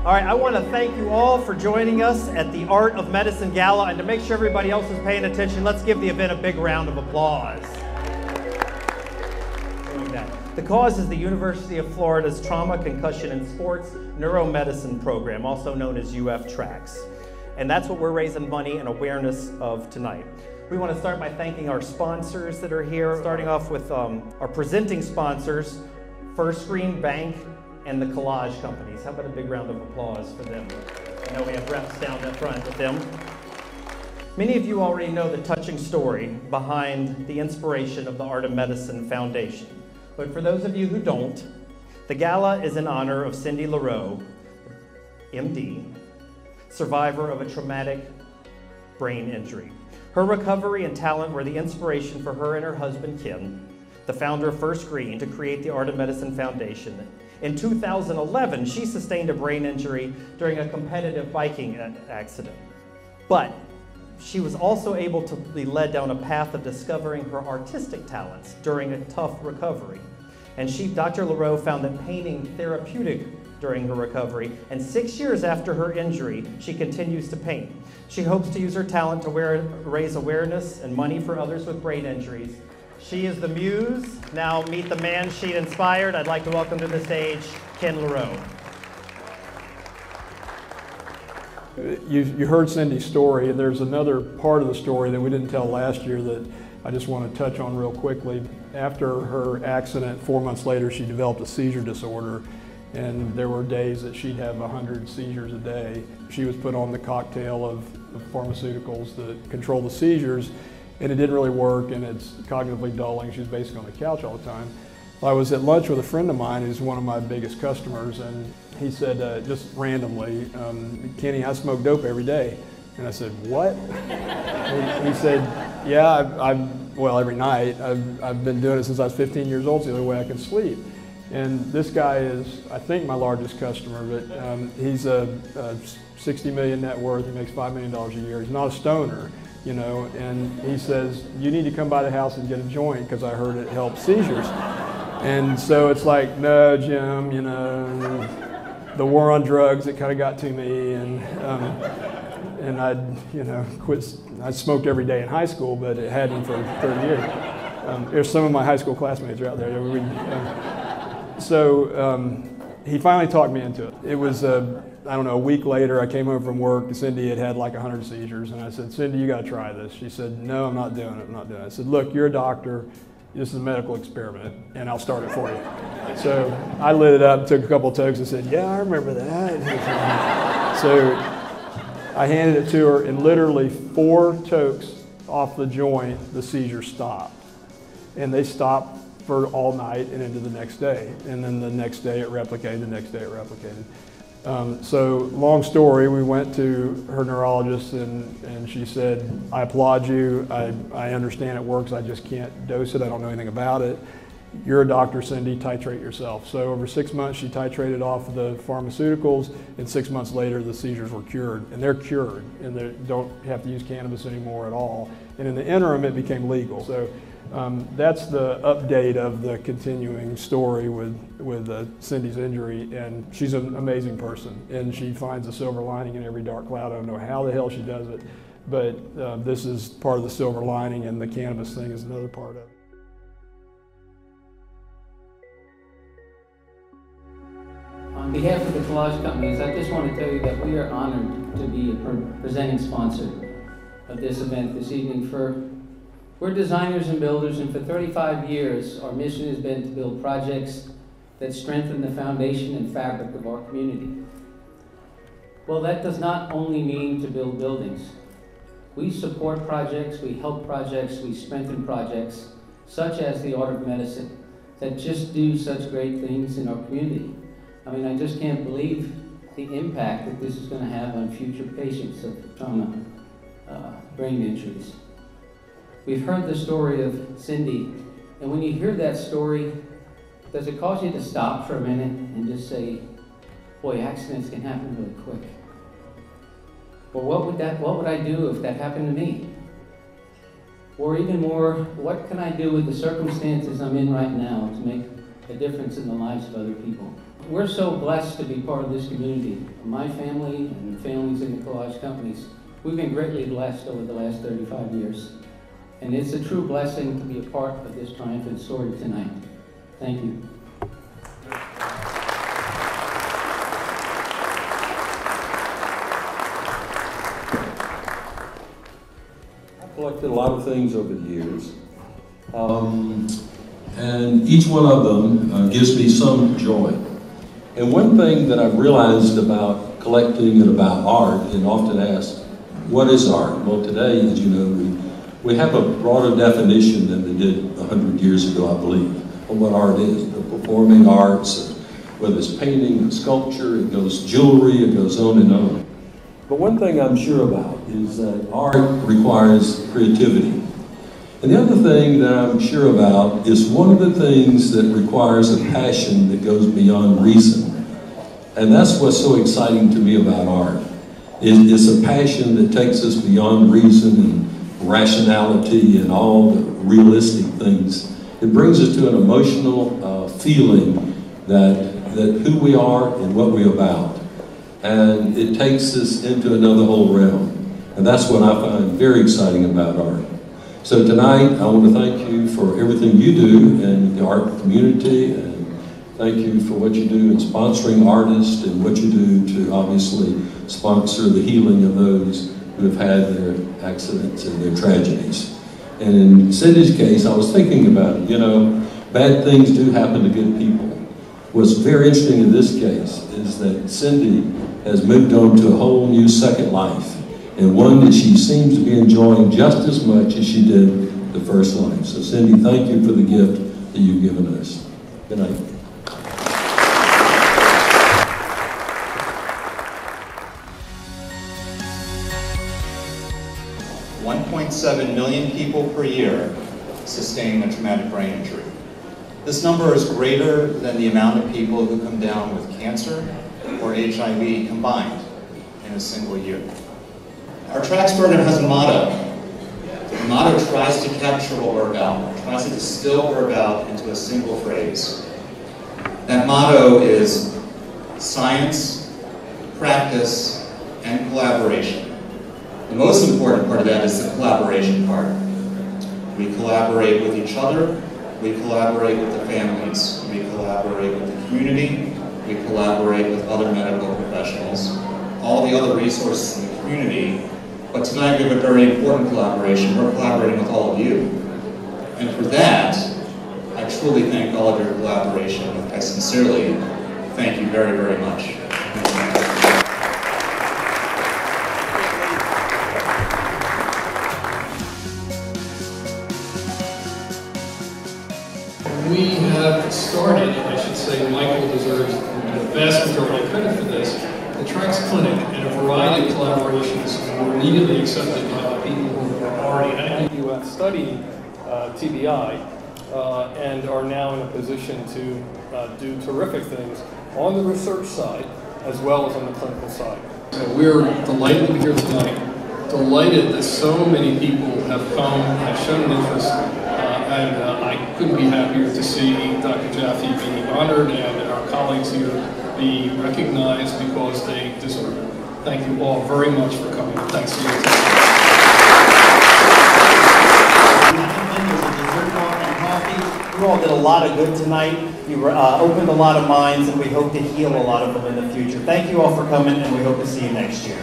All right, I want to thank you all for joining us at the Art of Medicine Gala, and to make sure everybody else is paying attention, let's give the event a big round of applause. The cause is the University of Florida's Trauma, Concussion, and Sports Neuromedicine Program, also known as UF-TRACS. And that's what we're raising money and awareness of tonight. We want to start by thanking our sponsors that are here, starting off with our presenting sponsors, First Screen Bank and the Collage Companies. How about a big round of applause for them? I know we have reps down the front with them. Many of you already know the touching story behind the inspiration of the Art of Medicine Foundation. But for those of you who don't, the gala is in honor of Cindy LaRoe, MD, survivor of a traumatic brain injury. Her recovery and talent were the inspiration for her and her husband, Ken, the founder of First Green, to create the Art of Medicine Foundation. In 2011, she sustained a brain injury during a competitive biking accident. But she was also able to be led down a path of discovering her artistic talents during a tough recovery. And Dr. LaRoe found that painting therapeutic during her recovery, and 6 years after her injury, she continues to paint. She hopes to use her talent to raise awareness and money for others with brain injuries. She is the muse. Now meet the man she inspired. I'd like to welcome to the stage Ken LaRoe. You heard Cindy's story, and there's another part of the story that we didn't tell last year that I just want to touch on real quickly. After her accident, 4 months later, she developed a seizure disorder, and there were days that she'd have 100 seizures a day. She was put on the cocktail of pharmaceuticals that control the seizures, and it didn't really work, and it's cognitively dulling. She was basically on the couch all the time. I was at lunch with a friend of mine who's one of my biggest customers, and he said, just randomly, Kenny, I smoke dope every day. And I said, what? He said, yeah, well, every night. I've been doing it since I was 15 years old. It's the only way I can sleep. And this guy is, I think, my largest customer, but he's a 60 million net worth. He makes $5 million a year. He's not a stoner, you know, and he says, you need to come by the house and get a joint because I heard it helps seizures. And so it's like, no, Jim, you know, the war on drugs, it kind of got to me, and I'd, you know, quit. I smoked every day in high school, but it hadn't for 30 years. There's some of my high school classmates are out there. He finally talked me into it. It was, I don't know, a week later, I came home from work, and Cindy had like 100 seizures, and I said, Cindy, you got to try this. She said, no, I'm not doing it, I'm not doing it. I said, look, you're a doctor. This is a medical experiment, and I'll start it for you. So I lit it up, took a couple of tokes, and said, yeah, I remember that. So I handed it to her, and literally 4 tokes off the joint, the seizure stopped. And they stopped for all night and into the next day. And then the next day it replicated, the next day it replicated. So long story, we went to her neurologist, and she said, I applaud you, I understand it works, I just can't dose it, I don't know anything about it. You're a doctor, Cindy, titrate yourself. So over 6 months she titrated off the pharmaceuticals, and 6 months later the seizures were cured. And they're cured, and they don't have to use cannabis anymore at all. And in the interim it became legal. So that's the update of the continuing story with Cindy's injury, and she's an amazing person, and she finds a silver lining in every dark cloud. I don't know how the hell she does it, but this is part of the silver lining, and the cannabis thing is another part of it. On behalf of the Collage Companies, I just want to tell you that we are honored to be a presenting sponsor of this event this evening. We're designers and builders, and for 35 years, our mission has been to build projects that strengthen the foundation and fabric of our community. Well, that does not only mean to build buildings. We support projects, we help projects, we strengthen projects, such as the Art of Medicine, that just do such great things in our community. I mean, I just can't believe the impact that this is going to have on future patients of trauma, brain injuries. We've heard the story of Cindy, and when you hear that story, does it cause you to stop for a minute and just say, boy, accidents can happen really quick? Or what would I do if that happened to me? Or even more, what can I do with the circumstances I'm in right now to make a difference in the lives of other people? we're so blessed to be part of this community. My family and the families in the collage companies, we've been greatly blessed over the last 35 years. And it's a true blessing to be a part of this triumphant story tonight. Thank you. I've collected a lot of things over the years. And each one of them gives me some joy. And one thing that I've realized about collecting and about art, and often asked, what is art? Well, today, as you know, we have a broader definition than we did 100 years ago, I believe, of what art is. The performing arts, whether it's painting, sculpture, it goes jewelry, it goes on and on. But one thing I'm sure about is that art requires creativity. And the other thing that I'm sure about is one of the things that requires a passion that goes beyond reason. And that's what's so exciting to me about art. It's a passion that takes us beyond reason and rationality and all the realistic things. It brings us to an emotional feeling that who we are and what we're about. And it takes us into another whole realm. And that's what I find very exciting about art. So tonight, I want to thank you for everything you do in the art community, and thank you for what you do in sponsoring artists and what you do to obviously sponsor the healing of those who have had their accidents and their tragedies. And in Cindy's case, I was thinking about it, you know, bad things do happen to good people. What's very interesting in this case is that Cindy has moved on to a whole new second life, and one that she seems to be enjoying just as much as she did the first life. So Cindy, thank you for the gift that you've given us. Good night. $1.7 million people per year sustain a traumatic brain injury. This number is greater than the amount of people who come down with cancer or HIV combined in a single year. Our tracks program has a motto. The motto tries to capture what we're about, tries to distill what we're about into a single phrase. That motto is science, practice, and collaboration. The most important part of that is the collaboration part. We collaborate with each other, we collaborate with the families, we collaborate with the community, we collaborate with other medical professionals, all the other resources in the community. But tonight we have a very important collaboration. We're collaborating with all of you. And for that, I truly thank all of your collaboration. I sincerely thank you very, very much. We have started, I should say, Michael deserves the vast majority of credit for this, the Tracks Clinic and a variety of collaborations were immediately accepted by people who are already at UF studying TBI and are now in a position to do terrific things on the research side as well as on the clinical side. So we're delighted to be here tonight, delighted that so many people have come, have shown an interest, and I couldn't be happier to see Dr. Jaffe be honored and our colleagues here be recognized because they deserve it. Thank you all very much for coming. Thanks for your time. You all did a lot of good tonight. You opened a lot of minds, and we hope to heal a lot of them in the future. Thank you all for coming, and we hope to see you next year.